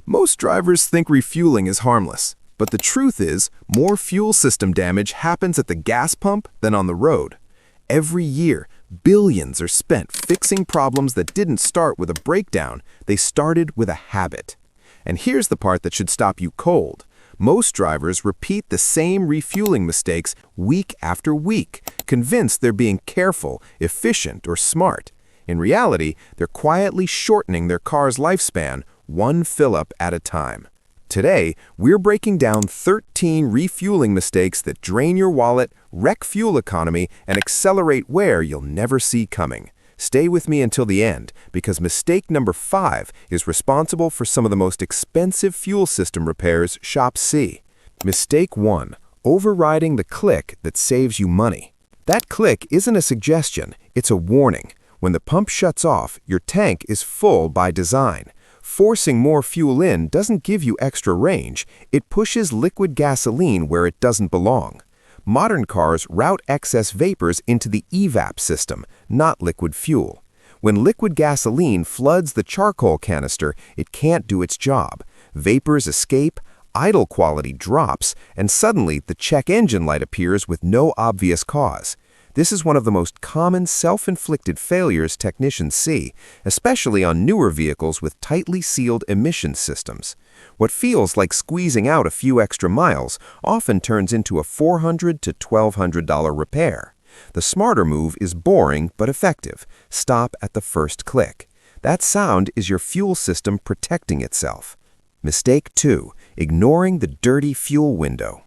Most drivers think refueling is harmless, but the truth is, more fuel system damage happens at the gas pump than on the road. Every year, billions are spent fixing problems that didn't start with a breakdown, they started with a habit. And here's the part that should stop you cold. Most drivers repeat the same refueling mistakes week after week, convinced they're being careful, efficient, or smart. In reality, they're quietly shortening their car's lifespan, one fill-up at a time. Today, we're breaking down 13 refueling mistakes that drain your wallet, wreck fuel economy, and accelerate wear you'll never see coming. Stay with me until the end, because mistake number 5 is responsible for some of the most expensive fuel system repairs shops see. Mistake 1. Overriding the click that saves you money. That click isn't a suggestion, it's a warning. When the pump shuts off, your tank is full by design. Forcing more fuel in doesn't give you extra range, it pushes liquid gasoline where it doesn't belong. Modern cars route excess vapors into the evap system, not liquid fuel. When liquid gasoline floods the charcoal canister, it can't do its job. Vapors escape, idle quality drops, and suddenly the check engine light appears with no obvious cause. This is one of the most common self-inflicted failures technicians see, especially on newer vehicles with tightly sealed emissions systems. What feels like squeezing out a few extra miles often turns into a $400 to $1,200 repair. The smarter move is boring but effective. Stop at the first click. That sound is your fuel system protecting itself. Mistake 2. Ignoring the dirty fuel window.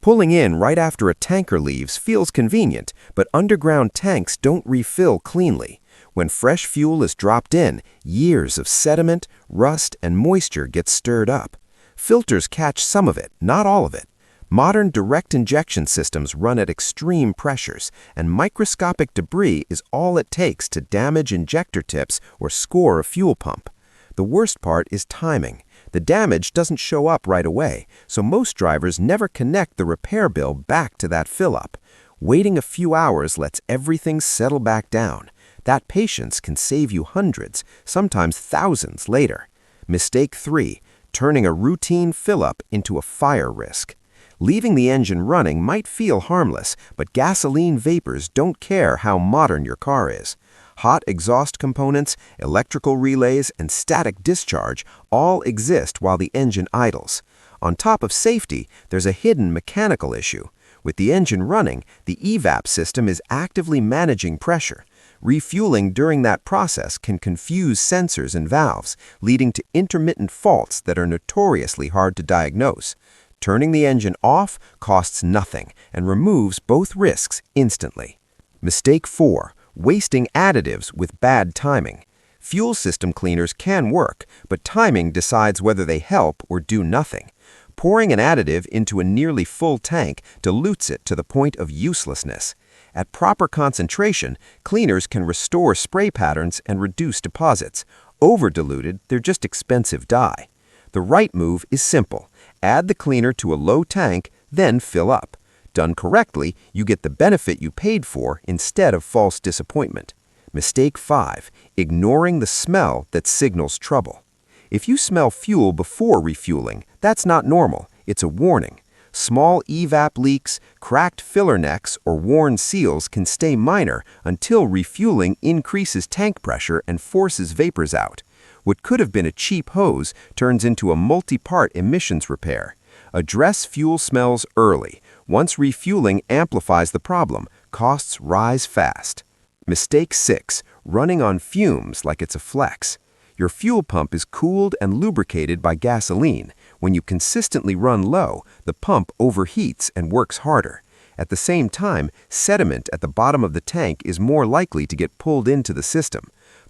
Pulling in right after a tanker leaves feels convenient, but underground tanks don't refill cleanly. When fresh fuel is dropped in, years of sediment, rust, and moisture get stirred up. Filters catch some of it, not all of it. Modern direct injection systems run at extreme pressures, and microscopic debris is all it takes to damage injector tips or score a fuel pump. The worst part is timing. The damage doesn't show up right away, so most drivers never connect the repair bill back to that fill-up. Waiting a few hours lets everything settle back down. That patience can save you hundreds, sometimes thousands later. Mistake 3. Turning a routine fill-up into a fire risk. Leaving the engine running might feel harmless, but gasoline vapors don't care how modern your car is. Hot exhaust components, electrical relays, and static discharge all exist while the engine idles. On top of safety, there's a hidden mechanical issue. With the engine running, the evap system is actively managing pressure. Refueling during that process can confuse sensors and valves, leading to intermittent faults that are notoriously hard to diagnose. Turning the engine off costs nothing and removes both risks instantly. Mistake 4. Wasting additives with bad timing. Fuel system cleaners can work, but timing decides whether they help or do nothing. Pouring an additive into a nearly full tank dilutes it to the point of uselessness. At proper concentration, cleaners can restore spray patterns and reduce deposits. Over-diluted, they're just expensive dye. The right move is simple. Add the cleaner to a low tank, then fill up. Done correctly, you get the benefit you paid for instead of false disappointment. Mistake 5. Ignoring the smell that signals trouble. If you smell fuel before refueling, that's not normal. It's a warning. Small evap leaks, cracked filler necks, or worn seals can stay minor until refueling increases tank pressure and forces vapors out. What could have been a cheap hose turns into a multi-part emissions repair. Address fuel smells early. Once refueling amplifies the problem, costs rise fast. Mistake 6. Running on fumes like it's a flex. Your fuel pump is cooled and lubricated by gasoline. When you consistently run low, the pump overheats and works harder. At the same time, sediment at the bottom of the tank is more likely to get pulled into the system.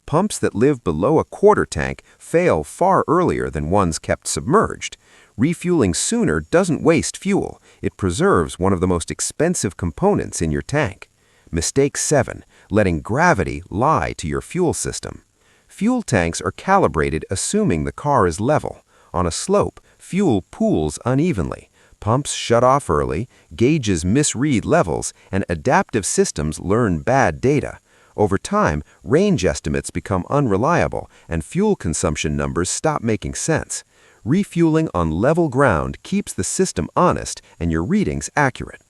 Pumps that live below a quarter tank fail far earlier than ones kept submerged. Refueling sooner doesn't waste fuel. It preserves one of the most expensive components in your tank. Mistake 7. Letting gravity lie to your fuel system. Fuel tanks are calibrated assuming the car is level. On a slope, fuel pools unevenly. Pumps shut off early, gauges misread levels, and adaptive systems learn bad data. Over time, range estimates become unreliable, and fuel consumption numbers stop making sense. Refueling on level ground keeps the system honest and your readings accurate.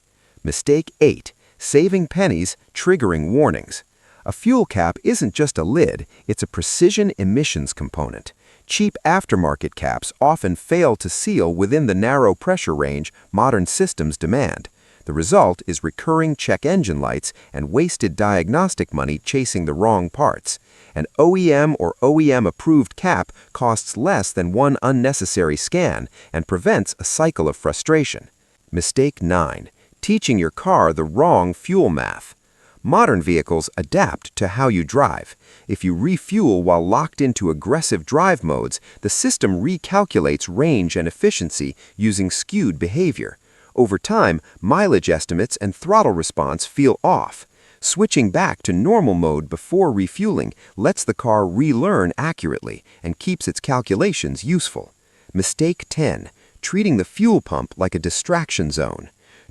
Mistake 8. Saving pennies, triggering warnings. A fuel cap isn't just a lid, it's a precision emissions component. Cheap aftermarket caps often fail to seal within the narrow pressure range modern systems demand. The result is recurring check engine lights and wasted diagnostic money chasing the wrong parts. An OEM or OEM-approved cap costs less than one unnecessary scan and prevents a cycle of frustration. Mistake 9. Teaching your car the wrong fuel math. Modern vehicles adapt to how you drive. If you refuel while locked into aggressive drive modes, the system recalculates range and efficiency using skewed behavior. Over time, mileage estimates and throttle response feel off. Switching back to normal mode before refueling lets the car relearn accurately and keeps its calculations useful. Mistake 10. Treating the fuel pump like a distraction zone.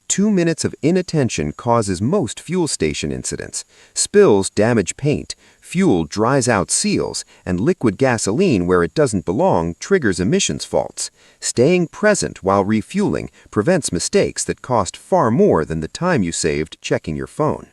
2 minutes of inattention causes most fuel station incidents. Spills damage paint, fuel dries out seals, and liquid gasoline where it doesn't belong triggers emissions faults. Staying present while refueling prevents mistakes that cost far more than the time you saved checking your phone.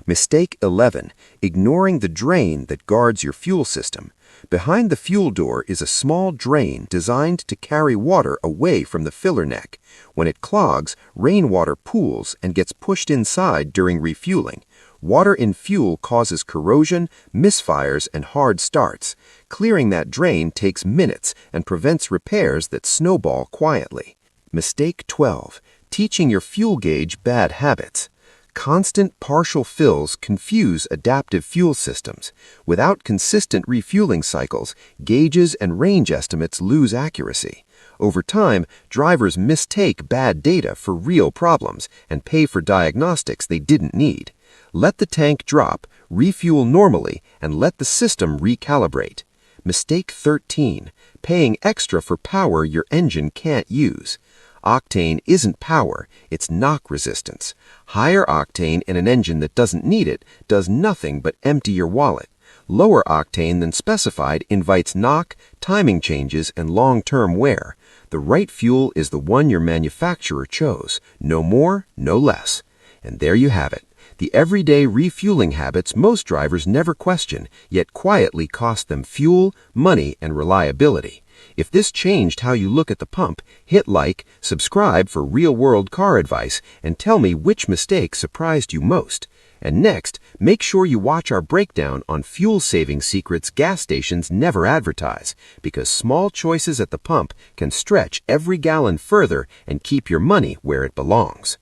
Mistake 11. Ignoring the drain that guards your fuel system. Behind the fuel door is a small drain designed to carry water away from the filler neck. When it clogs, rainwater pools and gets pushed inside during refueling. Water in fuel causes corrosion, misfires, and hard starts. Clearing that drain takes minutes and prevents repairs that snowball quietly. Mistake 12. Teaching your fuel gauge bad habits. Constant partial fills confuse adaptive fuel systems. Without consistent refueling cycles, gauges and range estimates lose accuracy. Over time, drivers mistake bad data for real problems and pay for diagnostics they didn't need. Let the tank drop, refuel normally, and let the system recalibrate. Mistake 13. Paying extra for power your engine can't use. Octane isn't power, it's knock resistance. Higher octane in an engine that doesn't need it does nothing but empty your wallet. Lower octane than specified invites knock, timing changes, and long-term wear. The right fuel is the one your manufacturer chose. No more, no less. And there you have it. The everyday refueling habits most drivers never question, yet quietly cost them fuel, money, and reliability. If this changed how you look at the pump, hit like, subscribe for real-world car advice, and tell me which mistake surprised you most. And next, make sure you watch our breakdown on fuel-saving secrets gas stations never advertise, because small choices at the pump can stretch every gallon further and keep your money where it belongs.